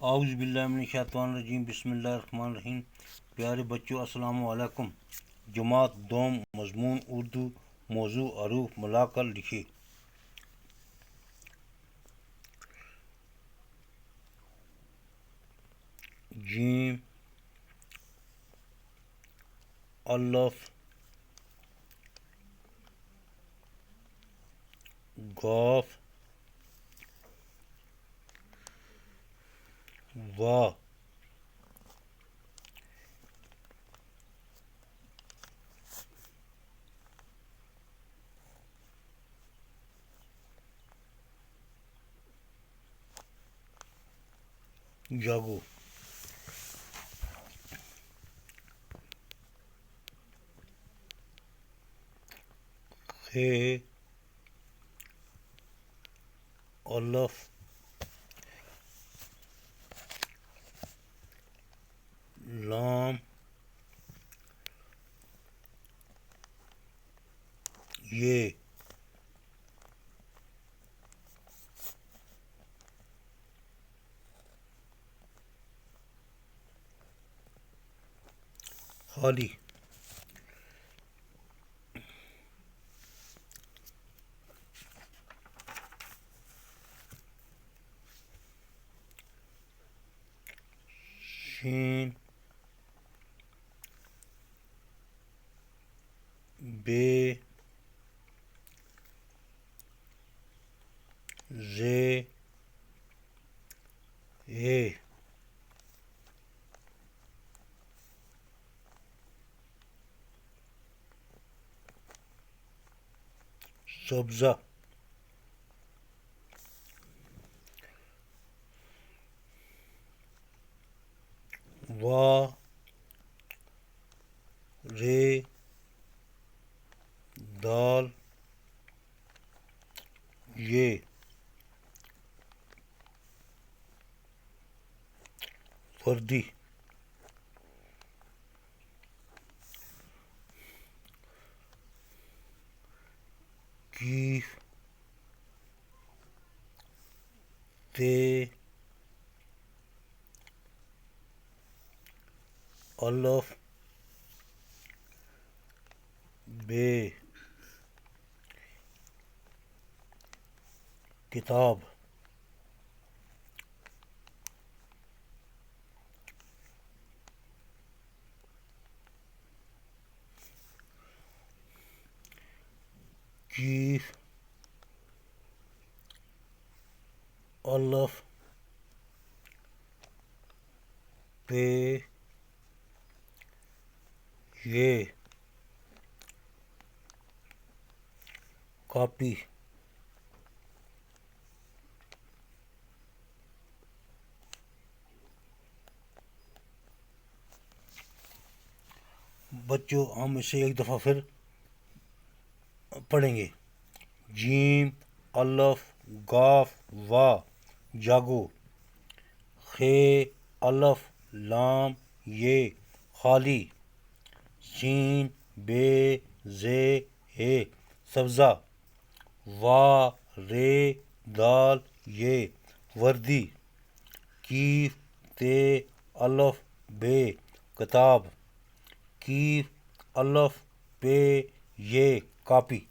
आउज़ बिल्लाहि मिनश शैतानिर रजीम बिस्मिल्लाहिर रहमानिर रहीम। प्यारे बच्चों अस्सलामु अलैकुम। जमात दोम मज़मून उर्दू मौजू हरूफ मिलाकर लिखिए। जीम अल्फ गौफ वाह जागो। खे अल्फ लाम ये खाली शीन बे जे ए सब्ज़ा वा रे दाल ये वर्दी कीफ ते अल्फ बे किताब कीफ अल्फ पे ये कॉपी। बच्चों हम इसे एक दफ़ा फिर पढ़ेंगे। जीम अल्फ गाफ वा जागो। खे अल्फ लाम ये खाली। सीन बे जे हे सब्ज़ा। वा रे दाल ये वर्दी। कीफ ते अल्फ बे किताब। कीफ अल्फ पे ये कॉपी।